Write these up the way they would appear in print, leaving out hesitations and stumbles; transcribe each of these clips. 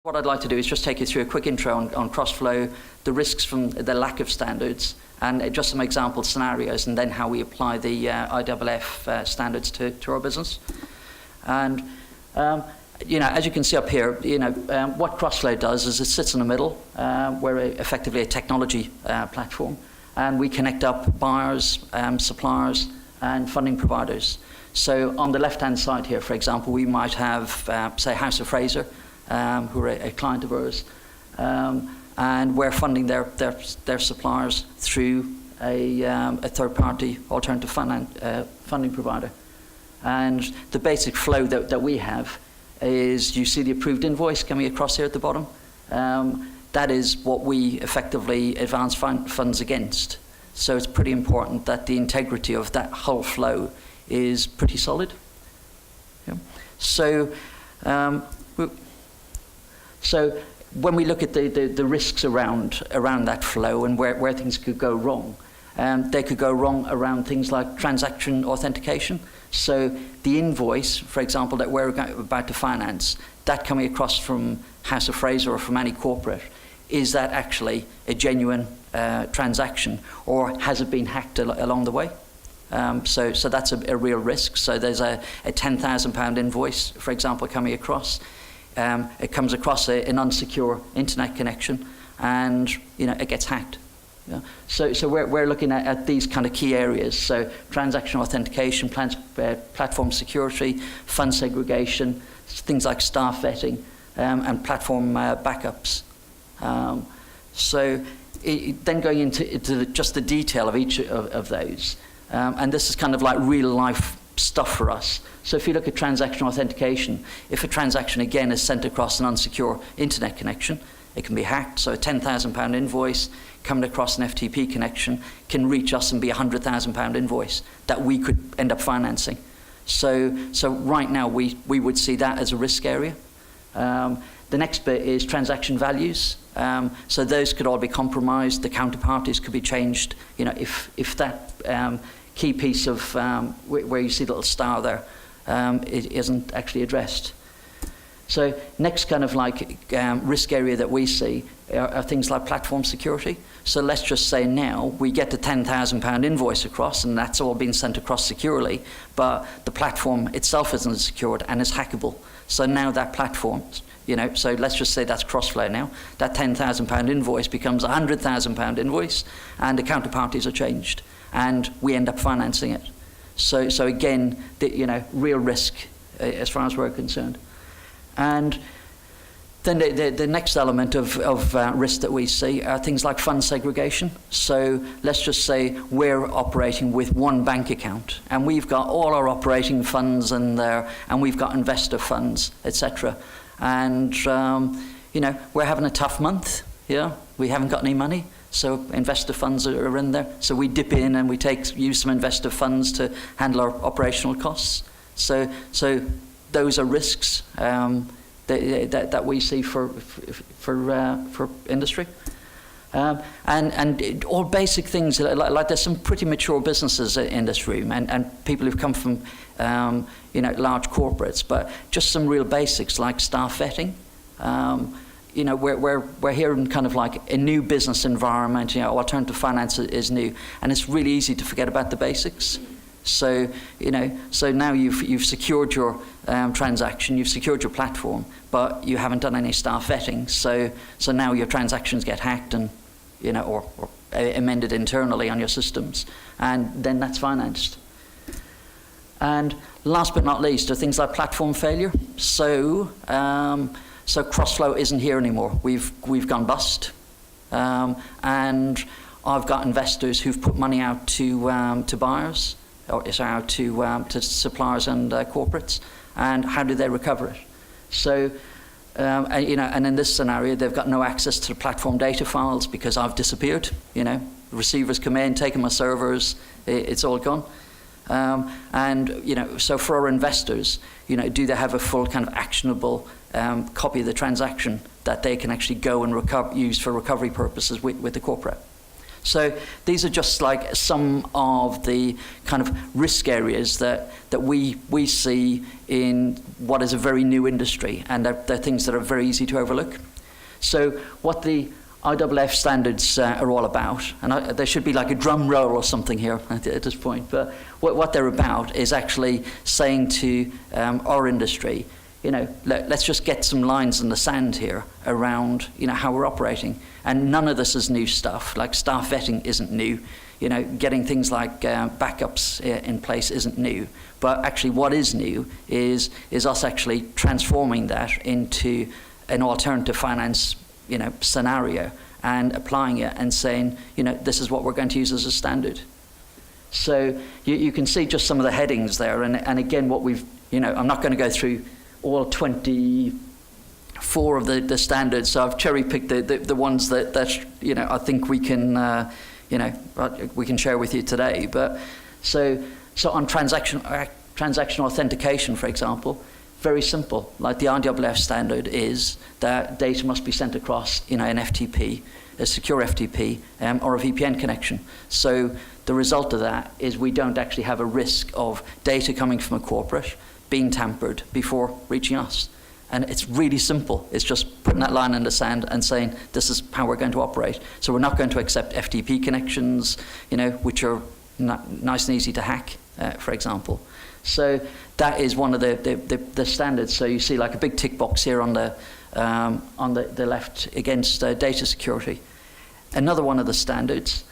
What I'd like to do is just take you through a quick intro on cross-flow, the risks from the lack of standards, and just some example scenarios, and then how we apply the IAAF standards to our business. And as you can see up here, what cross-flow does is it sits in the middle. We're effectively a technology platform, and we connect up buyers, suppliers, and funding providers. So on the left-hand side here, for example, we might have, say, House of Fraser, who are a client of ours, and we're funding their suppliers through a third-party alternative funding provider. And the basic flow that we have is, you see the approved invoice coming across here at the bottom. That is what we effectively advance funds against. So it's pretty important that the integrity of that whole flow is pretty solid. Yeah. So when we look at the risks around that flow and where things could go wrong, they could go wrong around things like transaction authentication. So the invoice, for example, that we're about to finance, that coming across from House of Fraser or from any corporate, is that actually a genuine transaction, or has it been hacked along the way? So that's a real risk. So there's a £10,000 invoice, for example, coming across. It comes across an unsecure internet connection, and it gets hacked. Yeah. So we're looking at these kind of key areas. So transaction authentication, platform security, fund segregation, things like staff vetting, and platform backups. Then going into just the detail of each of those, and this is kind of like real life stuff for us. So if you look at transaction authentication, if a transaction again is sent across an unsecure internet connection, it can be hacked. So a £10,000 invoice coming across an FTP connection can reach us and be a £100,000 invoice that we could end up financing. So right now we would see that as a risk area. The next bit is transaction values. So those could all be compromised. The counterparties could be changed. If that key piece of where you see the little star there, it isn't actually addressed. So next kind of like risk area that we see are things like platform security. So let's just say now we get the £10,000 invoice across, and that's all been sent across securely, but the platform itself isn't secured and is hackable. So now that platform, so let's just say that's cross-flow now. That £10,000 invoice becomes a £100,000 invoice, and the counterparties are changed, and we end up financing it. So again, real risk as far as we're concerned. And then the next element of risk that we see are things like fund segregation. So let's just say we're operating with one bank account, and we've got all our operating funds in there, and we've got investor funds, etc. And we're having a tough month. Yeah, we haven't got any money. So investor funds are in there. So we dip in and we use some investor funds to handle our operational costs. So those are risks that we see for industry. And all basic things, like there's some pretty mature businesses in this room, and people who've come from large corporates, but just some real basics like staff vetting. We're here in kind of like a new business environment. Alternative finance is new, and it's really easy to forget about the basics. So now you've secured your transaction, you've secured your platform, but you haven't done any staff vetting. So now your transactions get hacked and or amended internally on your systems, and then that's financed. And last but not least are things like platform failure. So cross-flow isn't here anymore. We've gone bust, and I've got investors who've put money out to buyers, or out to suppliers and corporates. And how do they recover it? So and in this scenario, they've got no access to the platform data files because I've disappeared. Receivers come in, taken my servers, it's all gone. So for our investors, do they have a full kind of actionable copy of the transaction that they can actually go and use for recovery purposes with the corporate? So these are just like some of the kind of risk areas that we see in what is a very new industry, and they're things that are very easy to overlook. So what the IAAF standards are all about, and there should be like a drum roll or something here at this point, but what they're about is actually saying to our industry, let's just get some lines in the sand here around, how we're operating. And none of this is new stuff. Like staff vetting isn't new. Getting things like backups in place isn't new. But actually what is new is us actually transforming that into an alternative finance, scenario and applying it and saying, this is what we're going to use as a standard. So you can see just some of the headings there. And again, what we've, I'm not going to go through all 24 of the standards. So I've cherry-picked the ones that I think we can share with you today. But so on transaction authentication, for example, very simple. Like the IAAF standard is that data must be sent across, an FTP, a secure FTP, or a VPN connection. So the result of that is we don't actually have a risk of data coming from a corporate being tampered before reaching us. And it's really simple. It's just putting that line in the sand and saying, this is how we're going to operate. So we're not going to accept FTP connections, which are nice and easy to hack, for example. So that is one of the standards. So you see like a big tick box here on the left against data security. Another one of the standards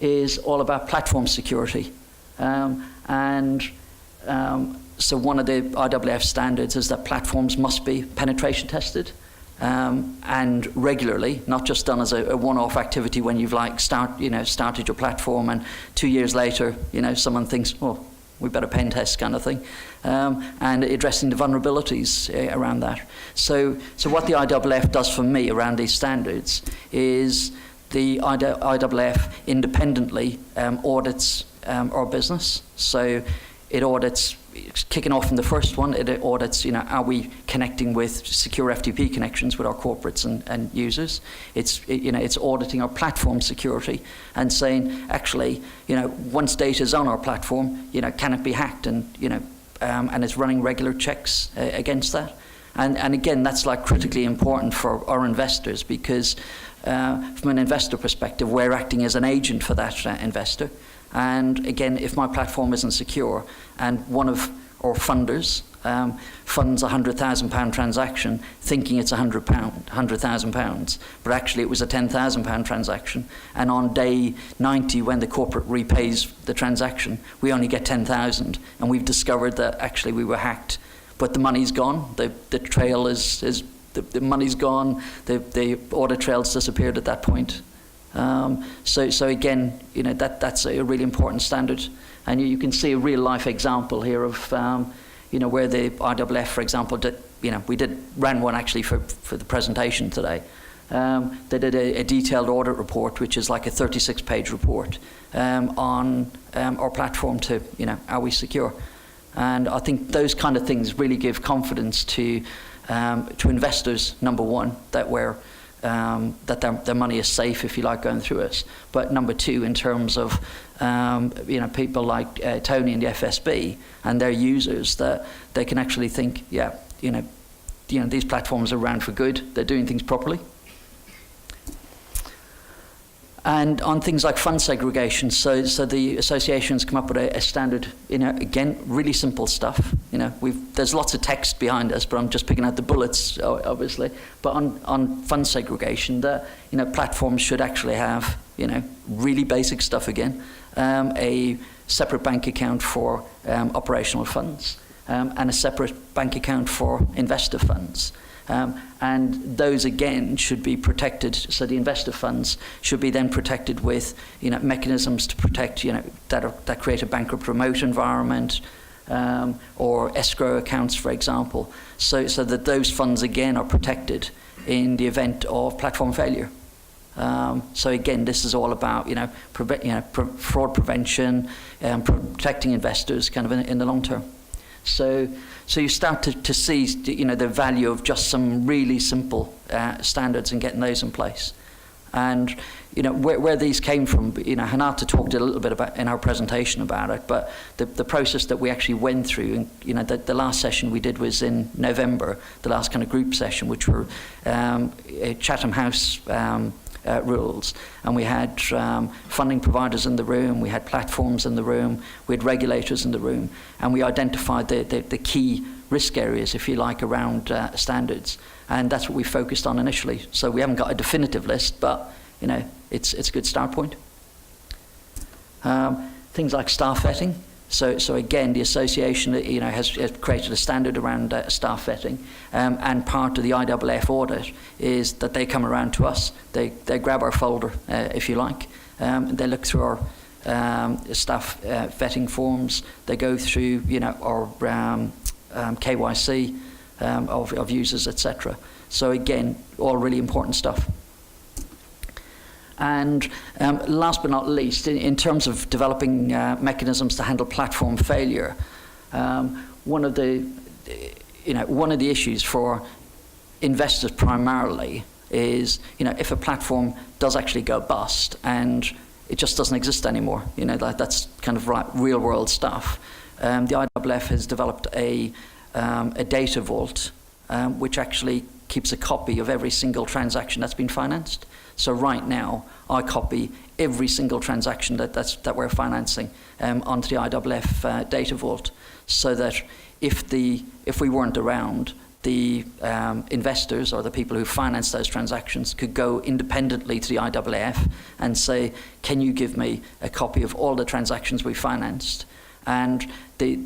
is all about platform security. So one of the IAAF standards is that platforms must be penetration tested and regularly, not just done as a one-off activity when you've started your platform and 2 years later, someone thinks, well, we better pen test kind of thing, and addressing the vulnerabilities around that. So what the IAAF does for me around these standards is the IAAF independently audits our business. So it audits, kicking off from the first one, it audits, are we connecting with secure FTP connections with our corporates and users? It's auditing our platform security and saying, actually, once data is on our platform, can it be hacked? And and it's running regular checks against that. And again, that's like critically important for our investors because from an investor perspective, we're acting as an agent for that investor. And again, if my platform isn't secure and one of our funders funds a £100,000 transaction thinking it's £100,000, but actually it was a £10,000 transaction, and on day 90 when the corporate repays the transaction, we only get 10,000, and we've discovered that actually we were hacked, but the money's gone, the trail is the money's gone, the audit trail's disappeared at that point. So again, that's a really important standard, and you can see a real life example here of where the IAAF, for example, we ran one actually for the presentation today. They did a detailed audit report, which is like a 36-page report on our platform to are we secure, and I think those kind of things really give confidence to investors. Number one, that that their money is safe, if you like, going through us. But number two, in terms of people like Tony and the FSB and their users, that they can actually think, these platforms are around for good. They're doing things properly. And on things like fund segregation, so the associations come up with a standard, again, really simple stuff. There's lots of text behind us, but I'm just picking out the bullets, obviously. But on fund segregation, platforms should actually have, really basic stuff again, a separate bank account for operational funds, and a separate bank account for investor funds. And those again should be protected. So the investor funds should be then protected with mechanisms to protect that create a bankrupt remote environment, or escrow accounts, for example, so that those funds again are protected in the event of platform failure. So again, this is all about fraud prevention and protecting investors kind of in the long term. So you start to see the value of just some really simple standards and getting those in place. And where these came from, Hanata talked a little bit about in our presentation about it, but the process that we actually went through, and the last session we did was in November, the last kind of group session, which were Chatham House rules, and we had funding providers in the room, we had platforms in the room, we had regulators in the room, and we identified the key risk areas, if you like, around standards, and that's what we focused on initially. So we haven't got a definitive list, but it's a good start point. Things like staff vetting. So again, the association has created a standard around staff vetting, and part of the IAAF audit is that they come around to us, they grab our folder, if you like, they look through our staff vetting forms, they go through our KYC of users, etc. So again, all really important stuff. And last but not least, in terms of developing mechanisms to handle platform failure, one of the issues for investors primarily is, if a platform does actually go bust and it just doesn't exist anymore, that's kind of real world stuff. The IAAF has developed a data vault which actually keeps a copy of every single transaction that's been financed. So right now, I copy every single transaction that we're financing onto the IAAF data vault, so that if we weren't around, the investors or the people who finance those transactions could go independently to the IAAF and say, can you give me a copy of all the transactions we financed? And the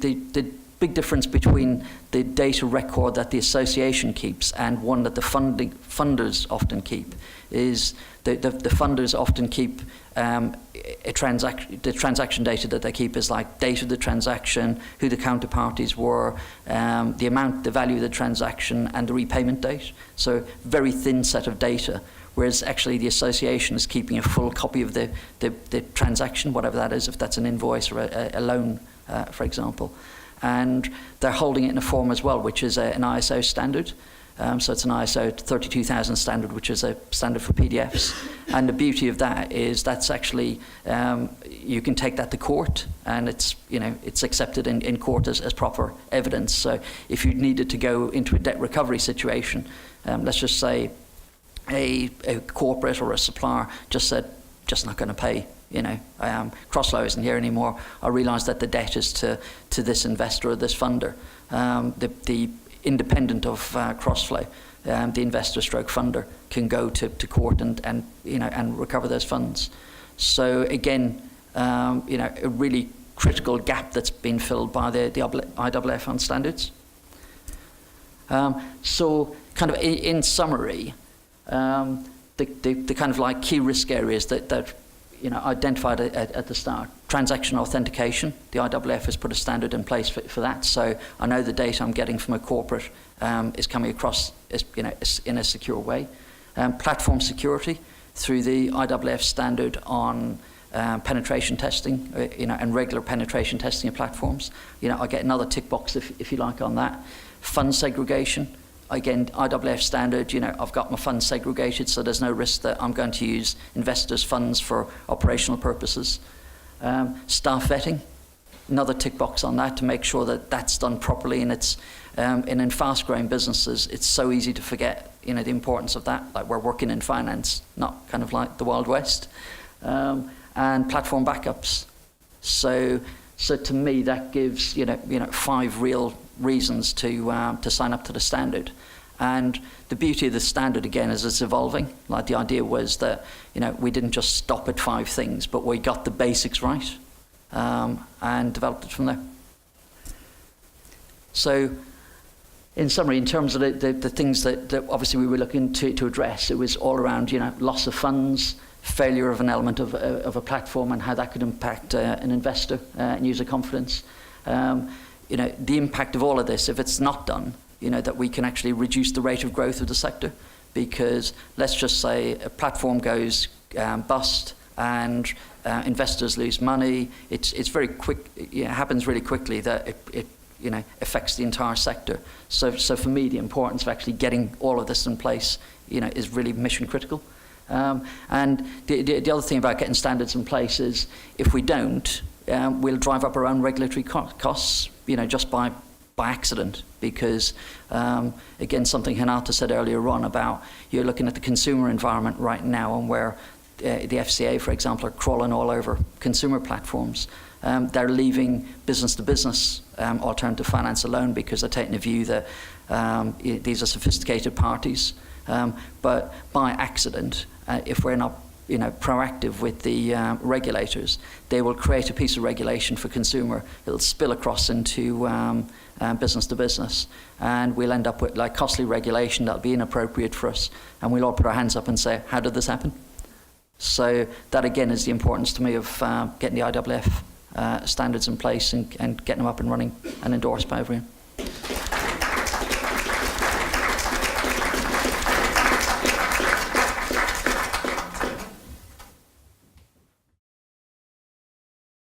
big difference between the data record that the association keeps and one that the funders often keep is the funders often keep the transaction data that they keep is like date of the transaction, who the counterparties were, the value of the transaction, and the repayment date. So very thin set of data, whereas actually the association is keeping a full copy of the transaction, whatever that is, if that's an invoice or a loan, for example. And they're holding it in a form as well, which is an ISO standard. So it's an ISO 32000 standard, which is a standard for PDFs. And the beauty of that is that's actually, you can take that to court, and it's accepted in court as proper evidence. So if you needed to go into a debt recovery situation, let's just say a corporate or a supplier just said, just not going to pay, Crossflow isn't here anymore. I realise that the debt is to this investor or this funder. The independent of Crossflow, the investor stroke funder can go to court and recover those funds. So again, a really critical gap that's been filled by the IAAF on standards. So kind of in summary, the kind of like key risk areas that identified at the start. Transaction authentication. The IAAF has put a standard in place for that. So I know the data I'm getting from a corporate is coming across in a secure way. Platform security through the IAAF standard on penetration testing, and regular penetration testing of platforms. I get another tick box if you like on that. Fund segregation. Again, IAAF standard, I've got my funds segregated, so there's no risk that I'm going to use investors' funds for operational purposes. Staff vetting, another tick box on that to make sure that that's done properly, and it's and in fast-growing businesses, it's so easy to forget, the importance of that. Like we're working in finance, not kind of like the Wild West. And platform backups. So to me, that gives 5 real reasons to sign up to the standard. And the beauty of the standard again is it's evolving. Like the idea was that we didn't just stop at 5 things, but we got the basics right and developed it from there. So in summary, in terms of the things that obviously we were looking to address, it was all around loss of funds, failure of an element of a platform, and how that could impact an investor and user confidence. The impact of all of this, if it's not done, that we can actually reduce the rate of growth of the sector, because let's just say a platform goes bust and investors lose money. It's very quick. It happens really quickly that it affects the entire sector. So for me, the importance of actually getting all of this in place, is really mission critical. And the other thing about getting standards in place is if we don't, we'll drive up our own regulatory costs, just by accident, because again, something Hinata said earlier on about you're looking at the consumer environment right now, and where the FCA, for example, are crawling all over consumer platforms. They're leaving business-to-business alternative finance alone because they're taking a view that these are sophisticated parties. But by accident, if we're not proactive with the regulators, they will create a piece of regulation for consumer. It'll spill across into business to business, and we'll end up with like costly regulation that'll be inappropriate for us, and we'll all put our hands up and say, how did this happen? So that again is the importance to me of getting the IAAF standards in place and getting them up and running and endorsed by everyone.